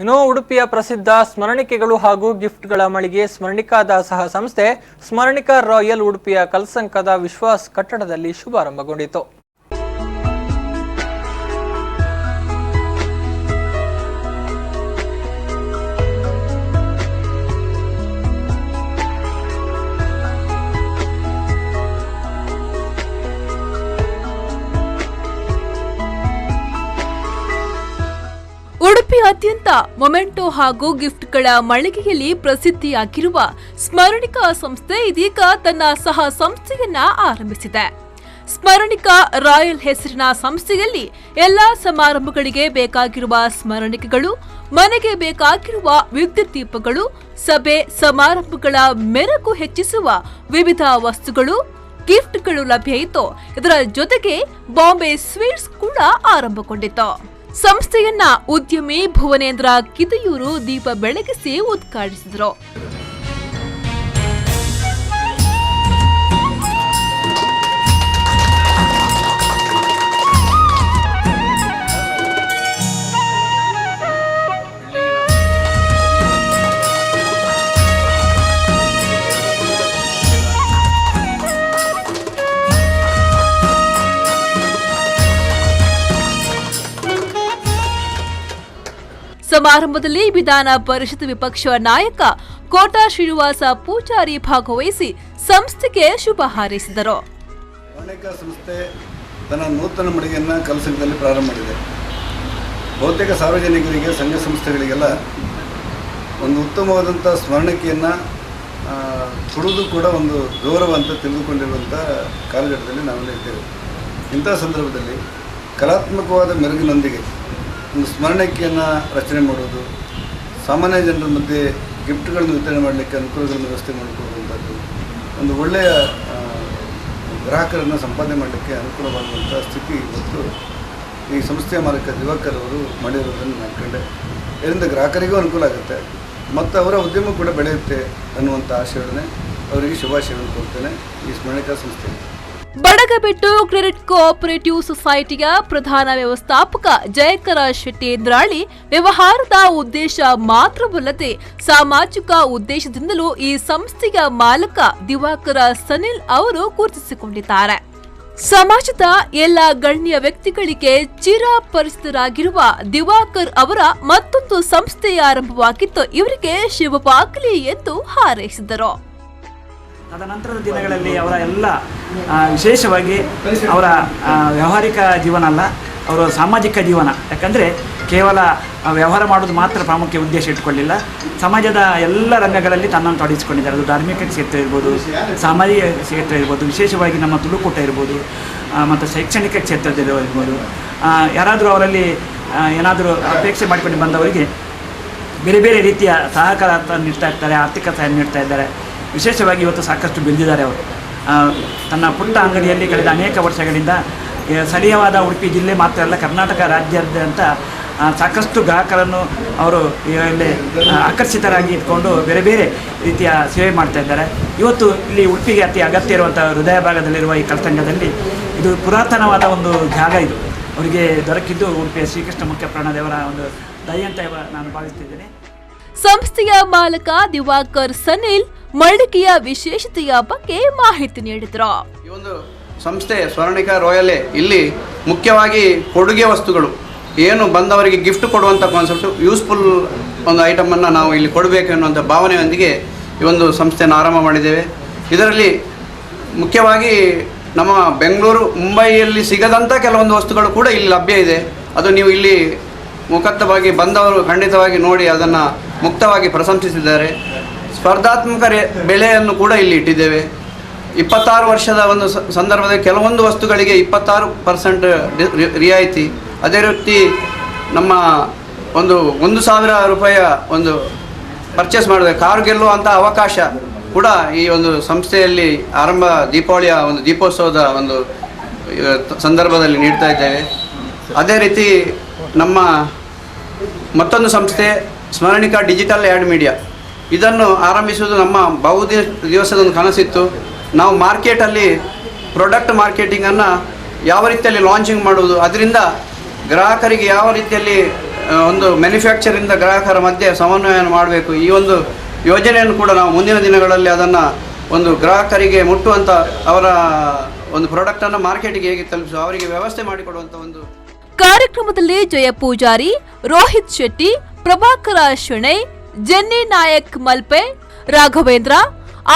ಇನ್ನು ಉಡುಪಿಯ ಪ್ರಸಿದ್ಧ ಸ್ಮರಣಿಕೆಗಳು ಹಾಗೂ ಗಿಫ್ಟ್ಗಳ ಮಳಿಗೆ ಸ್ಮರಣಿಕಾದ ಸಹ ಸಂಸ್ಥೆ ಸ್ಮರಣಿಕಾ ರಾಯಲ್ ಉಡುಪಿಯ ಕಲ್ಸಂಕದ ವಿಶ್ವಾಸ್ ಕಟ್ಟಡದಲ್ಲಿ ಶುಭಾರಂಭಗೊಂಡಿತು. ಉಡುಪಿಯಾದ್ಯಂತ ಮೊಮೆಂಟೋ ಹಾಗೂ ಗಿಫ್ಟ್ಗಳ ಮಳಿಗೆಯಲ್ಲಿ ಪ್ರಸಿದ್ಧಿಯಾಗಿರುವ ಸ್ಮರಣಿಕಾ ಸಂಸ್ಥೆ ಇದೀಗ ತನ್ನ ಸಹ ಸಂಸ್ಥೆಯನ್ನ ಆರಂಭಿಸಿದೆ. ಸ್ಮರಣಿಕಾ ರಾಯಲ್ ಹೆಸರಿನ ಸಂಸ್ಥೆಯಲ್ಲಿ ಎಲ್ಲಾ ಸಮಾರಂಭಗಳಿಗೆ ಬೇಕಾಗಿರುವ ಸ್ಮರಣಿಕೆಗಳು, ಮನೆಗೆ ಬೇಕಾಗಿರುವ ವಿದ್ಯುತ್ ದೀಪಗಳು, ಸಭೆ ಸಮಾರಂಭಗಳ ಮೆರುಗು ಹೆಚ್ಚಿಸುವ ವಿವಿಧ ವಸ್ತುಗಳು, ಗಿಫ್ಟ್ಗಳು ಲಭ್ಯ ಇತ್ತು. ಇದರ ಜೊತೆಗೆ ಬಾಂಬೆ ಸ್ವೀಟ್ಸ್ ಕೂಡ ಆರಂಭಗೊಂಡಿತ್ತು. ಸಂಸ್ಥೆಯನ್ನ ಉದ್ಯಮಿ ಭುವನೇಂದ್ರ ಕಿದಿಯೂರು ದೀಪ ಬೆಳಗಿಸಿ ಉದ್ಘಾಟಿಸಿದರು. ಸಮಾರಂಭದಲ್ಲಿ ವಿಧಾನ ಪರಿಷತ್ ವಿಪಕ್ಷ ನಾಯಕ ಕೋಟಾ ಶ್ರೀನಿವಾಸ ಪೂಜಾರಿ ಭಾಗವಹಿಸಿ ಸಂಸ್ಥೆಗೆ ಶುಭ ಹಾರೈಸಿದರು. ಸ್ಮರಣಿಕಾ ಸಂಸ್ಥೆ ತನ್ನ ನೂತನ ಮಳಿಗೆಯನ್ನು ಕಲಸಂಕದಲ್ಲಿ ಪ್ರಾರಂಭ ಮಾಡಿದೆ. ಬಹುತೇಕ ಸಾರ್ವಜನಿಕರಿಗೆ, ಸಂಘ ಸಂಸ್ಥೆಗಳಿಗೆಲ್ಲ ಒಂದು ಉತ್ತಮವಾದಂಥ ಸ್ಮರಣಿಕೆಯನ್ನು ಕೊಡುವುದು ಕೂಡ ಒಂದು ಗೌರವ ಅಂತ ತಿಳಿದುಕೊಂಡಿರುವಂಥ ಕಾಲಘಟ್ಟದಲ್ಲಿ ನಾವೆಲ್ಲ ಇದ್ದೇವೆ. ಇಂಥ ಸಂದರ್ಭದಲ್ಲಿ ಕಲಾತ್ಮಕವಾದ ಮೆರುಗಿನೊಂದಿಗೆ ಒಂದು ಸ್ಮರಣಿಕೆಯನ್ನು ರಚನೆ ಮಾಡುವುದು, ಸಾಮಾನ್ಯ ಜನರ ಮಧ್ಯೆ ಗಿಫ್ಟ್ಗಳನ್ನು ವಿತರಣೆ ಮಾಡಲಿಕ್ಕೆ ಅನುಕೂಲಗಳನ್ನು ವ್ಯವಸ್ಥೆ ಮಾಡಿಕೊಡುವಂಥದ್ದು, ಒಂದು ಒಳ್ಳೆಯ ಗ್ರಾಹಕರನ್ನು ಸಂಪಾದನೆ ಮಾಡಲಿಕ್ಕೆ ಅನುಕೂಲವಾಗುವಂಥ ಸ್ಥಿತಿ ಇವತ್ತು ಈ ಸಂಸ್ಥೆಯ ಮಾಲೀಕ ದಿವಾಕರ್ ಅವರು ಮಾಡಿರೋದನ್ನು ನಾನು ಕಂಡೆ. ಇದರಿಂದ ಗ್ರಾಹಕರಿಗೂ ಅನುಕೂಲ ಆಗುತ್ತೆ ಮತ್ತು ಅವರ ಉದ್ಯಮ ಕೂಡ ಬೆಳೆಯುತ್ತೆ ಅನ್ನುವಂಥ ಆಶಯವನ್ನು ಅವರಿಗೆ ಶುಭಾಶಯವನ್ನು ಕೊಡ್ತೇನೆ. ಈ ಸ್ಮರಣಿಕಾ ಸಂಸ್ಥೆ ಬಡಗಬೆಟ್ಟು ಕ್ರೆಡಿಟ್ ಕೋಆಪರೇಟಿವ್ ಸೊಸೈಟಿಯ ಪ್ರಧಾನ ವ್ಯವಸ್ಥಾಪಕ ಜಯಕರ ಶೆಟ್ಟಿಯಂದ್ರಾಳಿ ವ್ಯವಹಾರದ ಉದ್ದೇಶ ಮಾತ್ರವಲ್ಲದೆ ಸಾಮಾಜಿಕ ಉದ್ದೇಶದಿಂದಲೂ ಈ ಸಂಸ್ಥೆಯ ಮಾಲಕ ದಿವಾಕರ ಸನಿಲ್ ಅವರು ಗುರುತಿಸಿಕೊಂಡಿದ್ದಾರೆ. ಸಮಾಜದ ಎಲ್ಲ ಗಣ್ಯ ವ್ಯಕ್ತಿಗಳಿಗೆ ಚಿರಪರಿಚಿತರಾಗಿರುವ ದಿವಾಕರ್ ಅವರ ಮತ್ತೊಂದು ಸಂಸ್ಥೆ ಆರಂಭವಾಗಿತ್ತು. ಇವರಿಗೆ ಶುಭವಾಗಲಿ ಎಂದು ಹಾರೈಸಿದರು. ತದನಂತರದ ದಿನಗಳಲ್ಲಿ ಅವರ ಎಲ್ಲ ವಿಶೇಷವಾಗಿ ಅವರ ವ್ಯಾವಹಾರಿಕ ಜೀವನ ಅಲ್ಲ, ಅವರ ಸಾಮಾಜಿಕ ಜೀವನ. ಯಾಕಂದರೆ ಕೇವಲ ವ್ಯವಹಾರ ಮಾಡೋದು ಮಾತ್ರ ಪ್ರಾಮುಖ್ಯ ಉದ್ದೇಶ ಇಟ್ಕೊಳ್ಳಿಲ್ಲ, ಸಮಾಜದ ಎಲ್ಲ ರಂಗಗಳಲ್ಲಿ ತನ್ನನ್ನು ತೊಡಗಿಸಿಕೊಂಡಿದ್ದಾರೆ. ಅದು ಧಾರ್ಮಿಕ ಕ್ಷೇತ್ರ ಇರ್ಬೋದು, ಸಾಮಾಜಿಕ ಕ್ಷೇತ್ರ ಇರ್ಬೋದು, ವಿಶೇಷವಾಗಿ ನಮ್ಮ ತುಳುಕೂಟ ಇರ್ಬೋದು, ಮತ್ತು ಶೈಕ್ಷಣಿಕ ಕ್ಷೇತ್ರದಲ್ಲಿರ್ಬೋದು. ಯಾರಾದರೂ ಅವರಲ್ಲಿ ಏನಾದರೂ ಅಪೇಕ್ಷೆ ಮಾಡಿಕೊಂಡು ಬಂದವರಿಗೆ ಬೇರೆ ಬೇರೆ ರೀತಿಯ ಸಹಕಾರ ನೀಡ್ತಾ ಇರ್ತಾರೆ, ಆರ್ಥಿಕ ಸಹಾಯ ನೀಡ್ತಾ ಇದ್ದಾರೆ. ವಿಶೇಷವಾಗಿ ಇವತ್ತು ಸಾಕಷ್ಟು ಬೆಳೆದಿದ್ದಾರೆ ಅವರು. ತನ್ನ ಪುಟ್ಟ ಅಂಗಡಿಯಲ್ಲಿ ಕಳೆದ ಅನೇಕ ವರ್ಷಗಳಿಂದ ಸ್ಥಳೀಯವಾದ ಉಡುಪಿ ಜಿಲ್ಲೆ ಮಾತ್ರ ಅಲ್ಲ, ಕರ್ನಾಟಕ ರಾಜ್ಯಾದ್ಯಂತ ಸಾಕಷ್ಟು ಗ್ರಾಹಕರನ್ನು ಅವರು ಇಲ್ಲಿ ಆಕರ್ಷಿತರಾಗಿ ಇಟ್ಕೊಂಡು ಬೇರೆ ಬೇರೆ ರೀತಿಯ ಸೇವೆ ಮಾಡ್ತಾ ಇದ್ದಾರೆ. ಇವತ್ತು ಇಲ್ಲಿ ಉಡುಪಿಗೆ ಅತಿ ಅಗತ್ಯ ಇರುವಂಥ ಹೃದಯ ಭಾಗದಲ್ಲಿರುವ ಈ ಕಲ್ಸಂಗದಲ್ಲಿ ಇದು ಪುರಾತನವಾದ ಒಂದು ಜಾಗ. ಇದು ಅವರಿಗೆ ದೊರಕಿದ್ದು ಉಡುಪಿಯ ಶ್ರೀಕೃಷ್ಣ ಮುಖ್ಯ ಪ್ರಾಣದೇವರ ಒಂದು ದಯೆ ಅಂತ ನಾನು ಭಾವಿಸ್ತಿದ್ದೇನೆ. ಸಂಸ್ಥೆಯ ಮಾಲಕ ದಿವಾಕರ್ ಸನಿಲ್ ಮಳಿಗೆಯ ವಿಶೇಷತೆಯ ಬಗ್ಗೆ ಮಾಹಿತಿ ನೀಡಿದರು. ಈ ಒಂದು ಸಂಸ್ಥೆ ಸ್ಮರಣಿಕಾ ರಾಯಲ್ ಇಲ್ಲಿ ಮುಖ್ಯವಾಗಿ ಕೊಡುಗೆ ವಸ್ತುಗಳು ಏನು ಬಂದವರಿಗೆ ಗಿಫ್ಟ್ ಕೊಡುವಂಥ ಕಾನ್ಸೆಪ್ಟು, ಯೂಸ್ಫುಲ್ ಒಂದು ಐಟಮನ್ನು ನಾವು ಇಲ್ಲಿ ಕೊಡಬೇಕು ಅನ್ನುವಂಥ ಭಾವನೆಯೊಂದಿಗೆ ಈ ಒಂದು ಸಂಸ್ಥೆಯನ್ನು ಆರಂಭ ಮಾಡಿದ್ದೇವೆ. ಇದರಲ್ಲಿ ಮುಖ್ಯವಾಗಿ ನಮ್ಮ ಬೆಂಗಳೂರು, ಮುಂಬೈಯಲ್ಲಿ ಸಿಗದಂಥ ಕೆಲವೊಂದು ವಸ್ತುಗಳು ಕೂಡ ಇಲ್ಲಿ ಲಭ್ಯ ಇದೆ. ಅದು ನೀವು ಇಲ್ಲಿ ಮುಖತ್ತವಾಗಿ ಬಂದವರು ಖಂಡಿತವಾಗಿ ನೋಡಿ ಅದನ್ನು ಮುಕ್ತವಾಗಿ ಪ್ರಶಂಸಿಸಿದ್ದಾರೆ. ಸ್ಪರ್ಧಾತ್ಮಕ ಬೆಲೆಯನ್ನು ಕೂಡ ಇಲ್ಲಿ ಇಟ್ಟಿದ್ದೇವೆ. 26 ವರ್ಷದ ಒಂದು ಸಂದರ್ಭದಲ್ಲಿ ಕೆಲವೊಂದು ವಸ್ತುಗಳಿಗೆ 26% ರಿಯಾಯಿತಿ. ಅದೇ ರೀತಿ ನಮ್ಮ ಒಂದು 1,000 ರೂಪಾಯಿಯ ಒಂದು ಪರ್ಚೇಸ್ ಮಾಡಿದ್ರೆ ಕಾರು ಗೆಲ್ಲುವಂಥ ಅವಕಾಶ ಕೂಡ ಈ ಒಂದು ಸಂಸ್ಥೆಯಲ್ಲಿ ದೀಪಾವಳಿಯ ಒಂದು ದೀಪೋತ್ಸವದ ಒಂದು ಸಂದರ್ಭದಲ್ಲಿ ನೀಡ್ತಾ ಇದ್ದೇವೆ. ಅದೇ ರೀತಿ ನಮ್ಮ ಮತ್ತೊಂದು ಸಂಸ್ಥೆ ಸ್ಮರಣಿಕಾ ಡಿಜಿಟಲ್ ಆ್ಯಡ್ ಮೀಡಿಯಾ, ಇದನ್ನು ಆರಂಭಿಸುವುದು ನಮ್ಮ ದಿವಸದೊಂದು ಕನಸಿತ್ತು. ನಾವು ಮಾರ್ಕೆಟಲ್ಲಿ ಪ್ರಾಡಕ್ಟ್ ಮಾರ್ಕೆಟಿಂಗನ್ನು ಯಾವ ರೀತಿಯಲ್ಲಿ ಲಾಂಚಿಂಗ್ ಮಾಡುವುದು, ಅದರಿಂದ ಗ್ರಾಹಕರಿಗೆ ಯಾವ ರೀತಿಯಲ್ಲಿ ಒಂದು ಮ್ಯಾನುಫ್ಯಾಕ್ಚರಿಂದ ಗ್ರಾಹಕರ ಮಧ್ಯೆ ಸಮನ್ವಯವನ್ನು ಮಾಡಬೇಕು. ಈ ಒಂದು ಯೋಜನೆಯನ್ನು ಕೂಡ ನಾವು ಮುಂದಿನ ದಿನಗಳಲ್ಲಿ ಅದನ್ನು ಒಂದು ಗ್ರಾಹಕರಿಗೆ ಮುಟ್ಟುವಂಥ ಅವರ ಒಂದು ಪ್ರಾಡಕ್ಟನ್ನು ಮಾರ್ಕೆಟಿಗೆ ಹೇಗೆ ತಲುಪಿಸುವ ಅವರಿಗೆ ವ್ಯವಸ್ಥೆ ಮಾಡಿಕೊಡುವಂಥ ಒಂದು. ಕಾರ್ಯಕ್ರಮದಲ್ಲಿ ಜಯ ಪೂಜಾರಿ, ರೋಹಿತ್ ಶೆಟ್ಟಿ, ಪ್ರಭಾಕರ ಶೆಣೈ, ಜೆನ್ನಿ ನಾಯಕ್ ಮಲ್ಪೆ, ರಾಘವೇಂದ್ರ,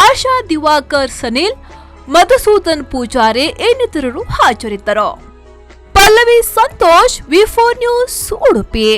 ಆಶಾ ದಿವಾಕರ್ ಸನಿಲ್, ಮಧುಸೂದನ್ ಪೂಜಾರಿ ಇನ್ನಿತರರು ಹಾಜರಿದ್ದರು. ಪಲ್ಲವಿ ಸಂತೋಷ್, ವಿ4 ನ್ಯೂಸ್, ಉಡುಪಿ.